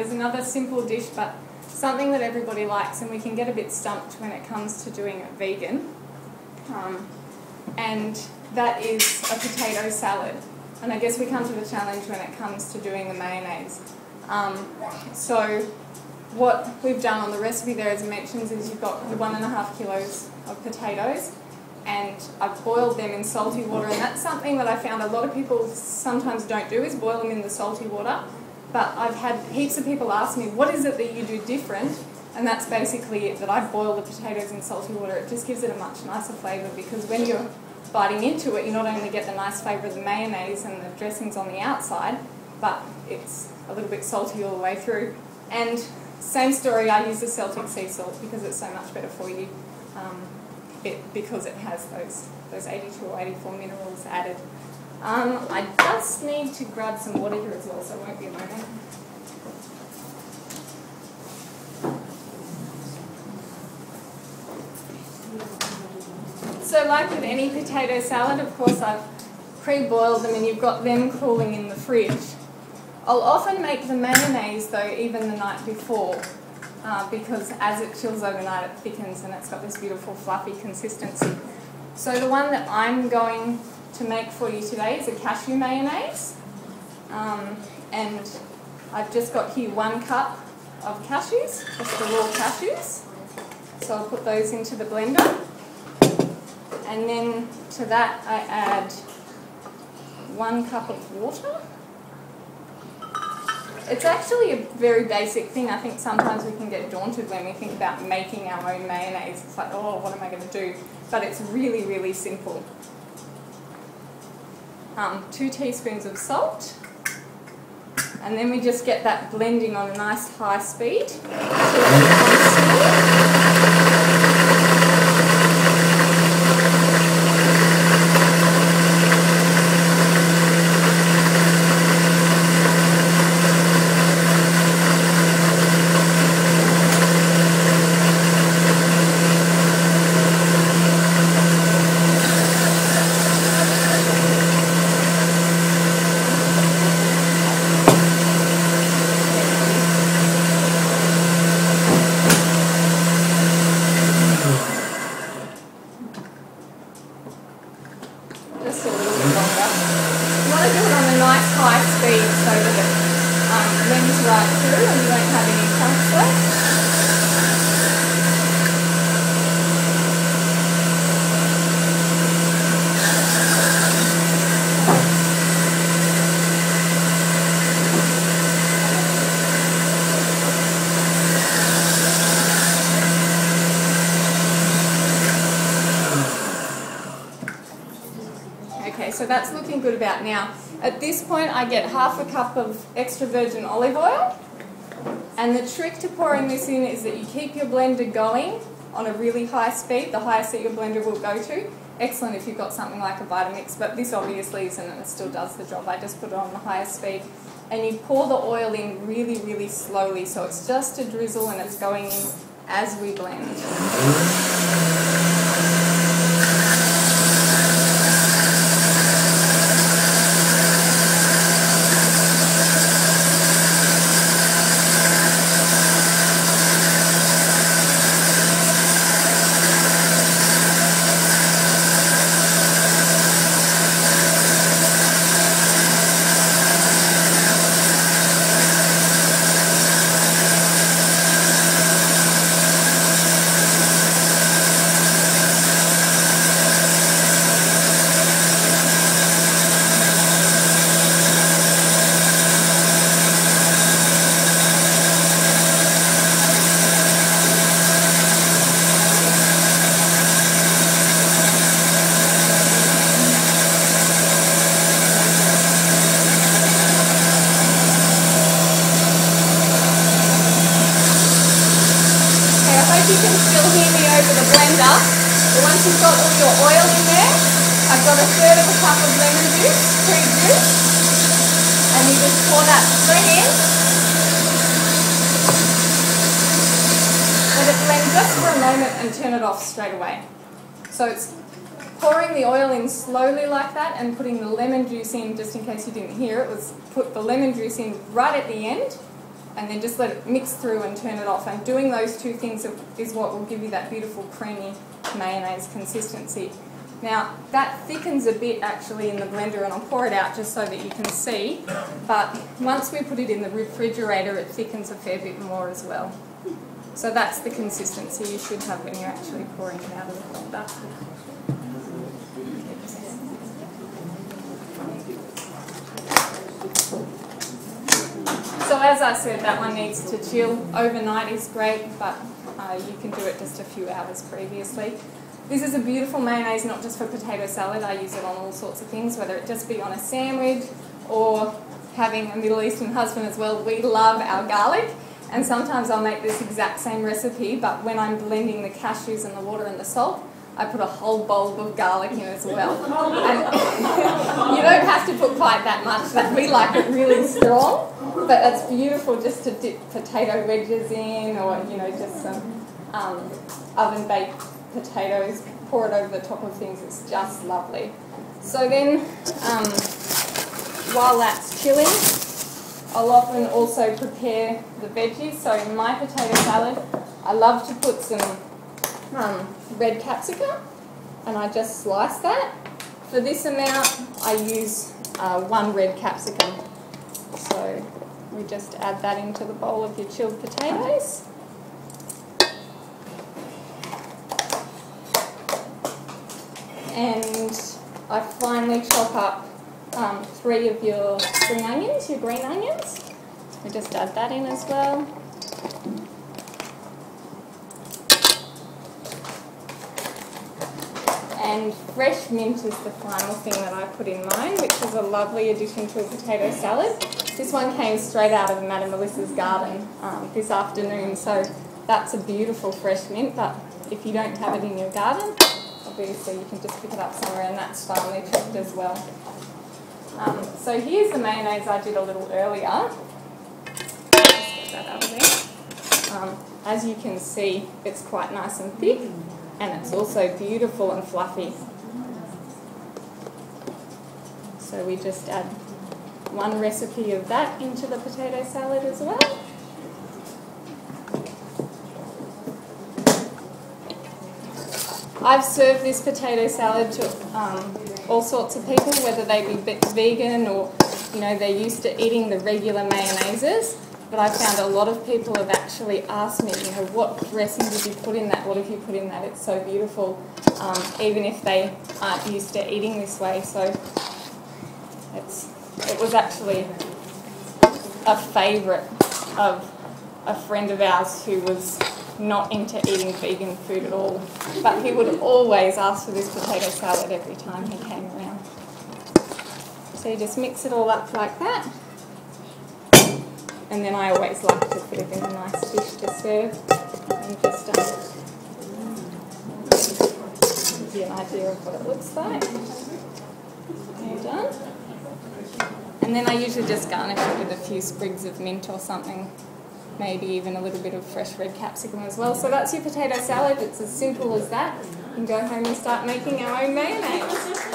is another simple dish, but something that everybody likes, and we can get a bit stumped when it comes to doing it vegan. And that is a potato salad. And I guess we come to the challenge when it comes to doing the mayonnaise. So what we've done on the recipe there, as it mentions, is you've got 1.5 kilos of potatoes, and I've boiled them in salty water, and that's something that I found a lot of people sometimes don't do, is boil them in the salty water. But I've had heaps of people ask me, what is it that you do different? And that's basically it, that I boil the potatoes in salty water. It just gives it a much nicer flavour, because when you're biting into it, you not only get the nice flavour of the mayonnaise and the dressings on the outside, but it's a little bit salty all the way through. And same story, I use the Celtic sea salt because it's so much better for you, because it has those 82 or 84 minerals added. I just need to grab some water here as well, so it won't be a moment. So like with any potato salad, of course I've pre-boiled them and you've got them cooling in the fridge. I'll often make the mayonnaise though even the night before, because as it chills overnight it thickens and it's got this beautiful fluffy consistency. So the one that I'm going to make for you today is a cashew mayonnaise, and I've just got here 1 cup of cashews, just the raw cashews. So I'll put those into the blender, and then to that I add 1 cup of water. It's actually a very basic thing. I think sometimes we can get daunted when we think about making our own mayonnaise. It's like, oh, what am I going to do? But it's really, really simple. 2 teaspoons of salt, and then we just get that blending on a nice high speed. Just a little bit longer. You want to do it on a nice high speed so that it blends right through and you won't have any chunks left. Okay, so that's looking good about now. At this point I get 1/2 cup of extra virgin olive oil, and the trick to pouring this in is that you keep your blender going on a really high speed, the highest that your blender will go to. Excellent if you've got something like a Vitamix, but this obviously isn't, and it still does the job. I just put it on the highest speed, and you pour the oil in really, really slowly, so it's just a drizzle and it's going in as we blend. You can still hear me over the blender, but once you've got all your oil in there, I've got 1/3 cup of lemon juice, pre-juice, and you just pour that straight in. Let it blend just for a moment and turn it off straight away. So it's pouring the oil in slowly like that and putting the lemon juice in, just in case you didn't hear it, was put the lemon juice in right at the end. and then just let it mix through and turn it off. And doing those two things is what will give you that beautiful creamy mayonnaise consistency. Now that thickens a bit actually in the blender, and I'll pour it out just so that you can see, but once we put it in the refrigerator it thickens a fair bit more as well. So that's the consistency you should have when you're actually pouring it out of the blender. So as I said, that one needs to chill. Overnight is great, but you can do it just a few hours previously. This is a beautiful mayonnaise, not just for potato salad. I use it on all sorts of things, whether it just be on a sandwich or having a Middle Eastern husband as well. We love our garlic, and sometimes I'll make this exact same recipe, but when I'm blending the cashews and the water and the salt, I put a whole bowl of garlic in as well. And you don't have to put quite that much. We like it really strong, but it's beautiful just to dip potato wedges in, or just some oven baked potatoes. Pour it over the top of things. It's just lovely. So then, while that's chilling, I'll often also prepare the veggies. So in my potato salad, I love to put some red capsicum, and I just slice that. For this amount I use 1 red capsicum, so we just add that into the bowl of your chilled potatoes. And I finally chop up 3 of your spring onions, your green onions. We just add that in as well. And fresh mint is the final thing that I put in mine, which is a lovely addition to a potato salad. This one came straight out of Madame Melissa's garden this afternoon, so that's a beautiful fresh mint, but if you don't have it in your garden, obviously you can just pick it up somewhere, and that's finely chopped as well. So here's the mayonnaise I did a little earlier. Just get that out of there. As you can see, it's quite nice and thick, and it's also beautiful and fluffy. So we just add 1 recipe of that into the potato salad as well. I've served this potato salad to all sorts of people, whether they be vegan or they're used to eating the regular mayonnaises. But I found a lot of people have actually asked me, what dressing did you put in that? What have you put in that? It's so beautiful, even if they aren't used to eating this way. So it was actually a favourite of a friend of ours who was not into eating vegan food at all. But he would always ask for this potato salad every time he came around. So you just mix it all up like that. And then I always like to put it in a nice dish to serve, and just give you an idea of what it looks like. All done. And then I usually just garnish it with a few sprigs of mint or something, maybe even a little bit of fresh red capsicum as well. So that's your potato salad. It's as simple as that. You can go home and start making our own mayonnaise.